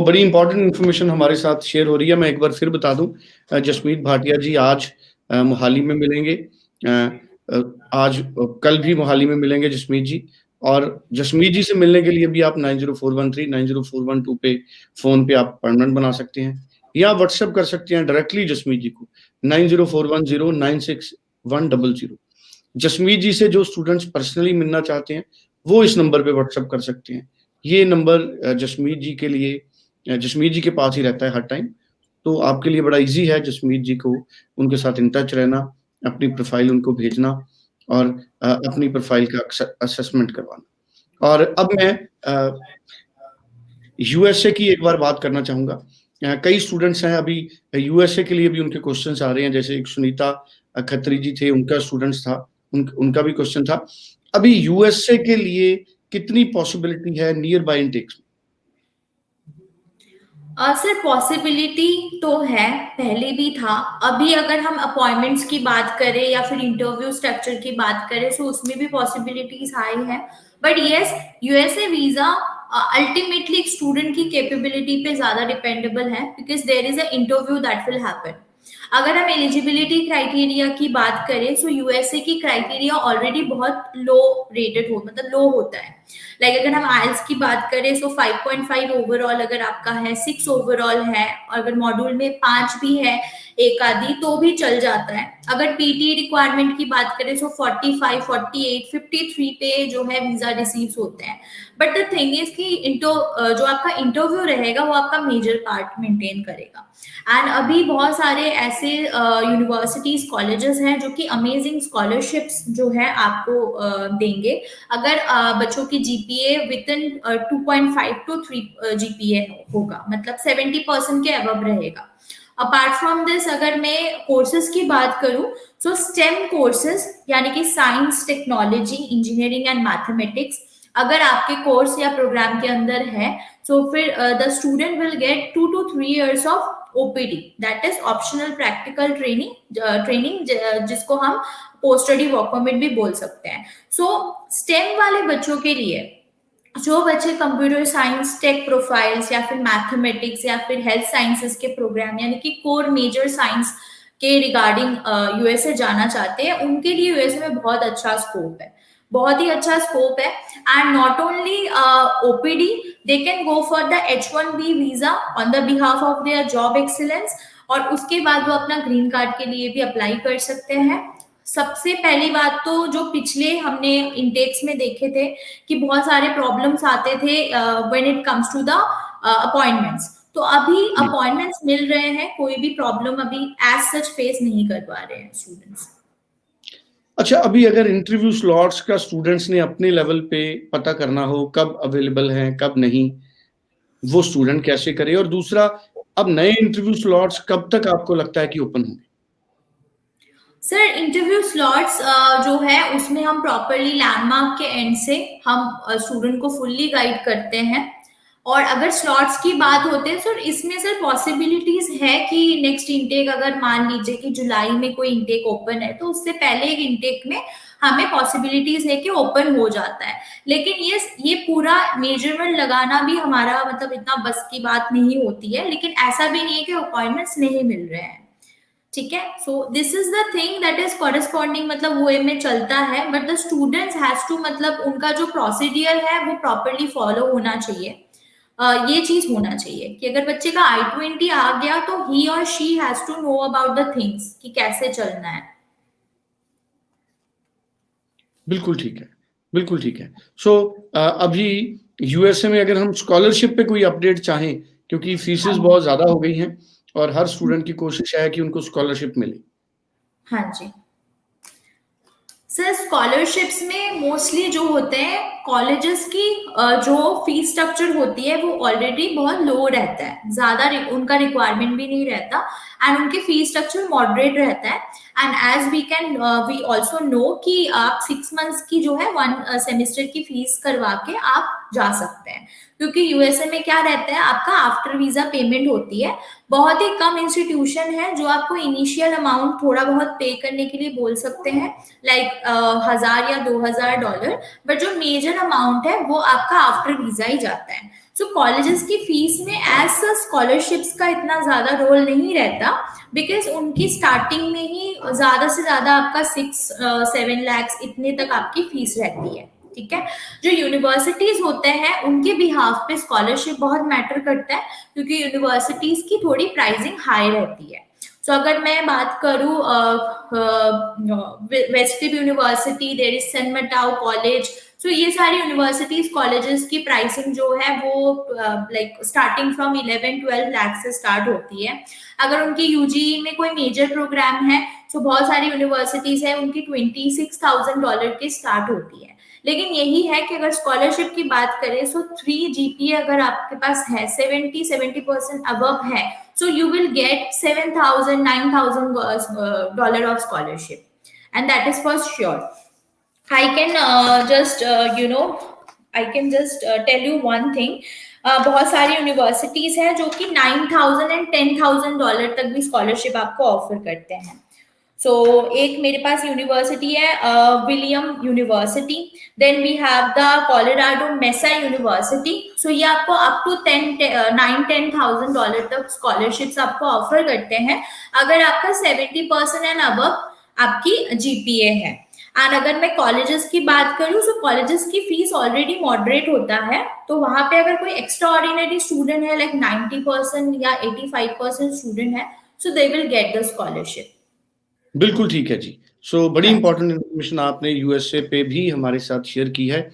बड़ी important information हमारे साथ शेयर हो रही है। मैं एक बार फिर बता दूँ, जसमीत भाटिया जी आज मोहाली में मिलेंगे। अ कल भी मोहाली में मिलेंगे जसमीत जी, और जसमीत जी से मिलने के लिए भी आप 904139 904112 पे फ़ोन पे आप अपॉइंटमेंट बना सकते हैं, या व्हाट्सएप कर सकते हैं डायरेक्टली जसमीत जी को 9041096100। जसमीत जी से जो स्टूडेंट्स पर्सनली मिलना चाहते हैं, वो इस नंबर पे व्हाट्सएप कर सकते हैं। ये नंबर जसमीत जी के लिए जसमीत जी के पास ही रहता है हर टाइम, तो आपके लिए बड़ा ईज़ी है जसमीत जी को उनके साथ इन टच रहना, अपनी प्रोफ़ाइल उनको भेजना और अपनी प्रोफ़ाइल का असेसमेंट करवाना। और अब मैं यूएसए की एक बार बात करना चाहूँगा। कई स्टूडेंट्स हैं अभी यूएसए के लिए भी उनके क्वेश्चन्स आ रहे हैं, जैसे एक सुनीता खत्री जी थे, उनका स्टूडेंट्स था, उनका भी क्वेश्चन था। अभी यूएसए के लिए कितनी पॉसिबिलिटी है नियर बाय इनटेक्स में? सर पॉसिबिलिटी तो है, पहले भी था। अभी अगर हम अपॉइंटमेंट्स की बात करें या फिर इंटरव्यू स्ट्रक्चर की बात करें, तो उसमें भी पॉसिबिलिटीज हाई है। But yes, USA visa ultimately student की कैपेबिलिटी पे ज्यादा डिपेंडेबल है, because there is a interview that will happen. अगर हम एलिजिबिलिटी क्राइटेरिया की बात करें, तो यूएसए की क्राइटेरिया ऑलरेडी बहुत लो रेटेड हो, मतलब लो होता है। लाइक अगर हम आइल्स की बात करें, तो 5.5 ओवरऑल अगर आपका है, 6 ओवरऑल है, और अगर मॉड्यूल में 5 भी है एक आधी, तो भी चल जाता है। अगर पीटी रिक्वायरमेंट की बात करें, तो 45, 48, 53 पे जो है वीजा रिसीव होते हैं। बट द थिंग इज कि जो आपका इंटरव्यू रहेगा वो आपका मेजर पार्ट मेंटेन करेगा। एंड अभी बहुत सारे ऐसे यूनिवर्सिटीज कॉलेजेस हैं जो कि अमेजिंग स्कॉलरशिप्स जो है आपको देंगे, अगर बच्चों की GPA with in 2.5 to 3 GPA होगा, मतलब 70% के अबव रहेगा। अपार्ट फ्रॉम दिस, अगर मैं कोर्सेज की बात करूं, तो स्टेम कोर्सेज यानी कि science, technology, engineering and mathematics अगर आपके कोर्स या प्रोग्राम के अंदर है, तो फिर the student will get 2 to 3 years of OPD, that is optional practical training, जिसको हम पोस्ट स्टडी वर्क परमिट भी बोल सकते हैं। सो स्टेम वाले बच्चों के लिए, जो बच्चे कंप्यूटर साइंस, टेक प्रोफाइल्स या फिर मैथमेटिक्स या फिर हेल्थ साइंसेस के प्रोग्राम यानी कि कोर मेजर साइंस के रिगार्डिंग यूएसए जाना चाहते हैं, उनके लिए यूएसए में बहुत अच्छा स्कोप है, बहुत ही अच्छा स्कोप है। And not only OPD, they can go for the H1B visa on the behalf of their job excellence, और उसके बाद वो अपना ग्रीन कार्ड के लिए भी अप्लाई कर सकते हैं। सबसे पहली बात तो जो पिछले हमने इंटेक्स में देखे थे कि बहुत सारे प्रॉब्लम्स आते थे when it comes to the appointments, तो अभी जी। अपॉइंटमेंट्स मिल रहे हैं, कोई भी प्रॉब्लम अभी एज सच फेस नहीं कर पा रहे हैं स्टूडेंट्स। अच्छा, अभी अगर इंटरव्यू स्लॉट्स का स्टूडेंट्स ने अपने लेवल पे पता करना हो, कब अवेलेबल हैं, कब नहीं, वो स्टूडेंट कैसे करे? और दूसरा, अब नए इंटरव्यू स्लॉट्स कब तक आपको लगता है कि ओपन होंगे? सर इंटरव्यू स्लॉट्स जो है उसमें हम प्रॉपरली लैंडमार्क के एंड से हम स्टूडेंट को फुल्ली गाइड करते हैं। और अगर स्लॉट्स की बात होते हैं सर, इसमें सर पॉसिबिलिटीज है कि नेक्स्ट इंटेक, अगर मान लीजिए कि जुलाई में कोई इंटेक ओपन है, तो उससे पहले एक इंटेक में हमें पॉसिबिलिटीज है कि ओपन हो जाता है। लेकिन ये पूरा मेजरमेंट लगाना भी हमारा मतलब इतना बस की बात नहीं होती है, लेकिन ऐसा भी नहीं है कि अपॉइंटमेंट्स नहीं मिल रहे हैं। ठीक है, so this is the thing that is corresponding, मतलब वो में चलता है, but the students has to, मतलब उनका जो प्रोसीडियर है वो प्रॉपरली फॉलो होना चाहिए। ये चीज होना चाहिए कि अगर बच्चे का I-20 आ गया, तो ही और she has to know about the things कि कैसे चलना है। बिल्कुल ठीक है, बिल्कुल ठीक है। अभी यूएसए में अगर हम स्कॉलरशिप पे कोई अपडेट चाहें, क्योंकि फीसेस हाँ बहुत ज़्यादा हो गई हैं और हर स्टूडेंट की कोशिश है कि उनको स्कॉलरशिप मिले। हाँ जी सर, स्कॉलरशिप्स में मोस्टली जो होते हैं कॉलेजेस की जो फीस स्ट्रक्चर होती है वो ऑलरेडी बहुत लो रहता है, ज्यादा उनका रिक्वायरमेंट भी नहीं रहता, एंड उनके फीस स्ट्रक्चर मॉडरेट रहता है। And as we also know कि आप 6 मंथ्स की जो है 1 सेमेस्टर की फीस करवा के आप जा सकते हैं, क्योंकि यूएसए में क्या रहता है, आपका आफ्टर वीजा पेमेंट होती है। बहुत ही कम इंस्टीट्यूशन है जो आपको इनिशियल अमाउंट थोड़ा बहुत पे करने के लिए बोल सकते हैं, लाइक 1,000 या $2,000, बट जो मेजर अमाउंट है वो आपका आफ्टर वीजा ही जाता है। सो कॉलेजेस की फीस में एज स्कॉलरशिप्स का इतना ज्यादा रोल नहीं रहता, बिकॉज उनकी स्टार्टिंग में ही ज्यादा से ज्यादा आपका 6-7 lakhs इतने तक आपकी फीस रहती है, ठीक है। जो यूनिवर्सिटीज होते हैं उनके बिहाफ पे स्कॉलरशिप बहुत मैटर करता है, क्योंकि यूनिवर्सिटीज की थोड़ी प्राइसिंग हाई रहती है। सो अगर मैं बात करूं वेस्टिब यूनिवर्सिटी, देयर इज सेंट मटाउ कॉलेज, सो ये सारी यूनिवर्सिटीज कॉलेजेस की प्राइसिंग जो है वो लाइक स्टार्टिंग फ्रॉम 11-12 लाख से स्टार्ट होती है। अगर उनकी यूजी में कोई मेजर प्रोग्राम है, तो बहुत सारी यूनिवर्सिटीज है उनकी $26,000 की स्टार्ट होती है। लेकिन यही है कि अगर स्कॉलरशिप की बात करें, सो 3 GPA अगर आपके पास है, 70% अबव है, so you will get $7,000-9,000 of scholarship, and that is for sure. I can tell you one thing. बहुत सारी यूनिवर्सिटीज हैं जो कि $9,000 and $10,000 तक भी स्कॉलरशिप आपको ऑफर करते हैं। सो एक मेरे पास यूनिवर्सिटी है William University, then we have the Colorado Mesa University. So ये आपको अप टू $9,000-10,000 तक स्कॉलरशिप्स आपको ऑफर करते हैं अगर आपका 70% एंड अबव आपकी GPA है। एंड अगर मैं कॉलेजेस की बात करूं, तो कॉलेजेस की फीस ऑलरेडी मॉडरेट होता है, तो वहां पे अगर कोई एक्स्ट्रा ऑर्डिनरी स्टूडेंट है, लाइक 90% या 85% स्टूडेंट है, so they will get the scholarship. बिल्कुल ठीक है जी। सो बड़ी इंपॉर्टेंट इन्फॉर्मेशन आपने USA पे भी हमारे साथ शेयर की है।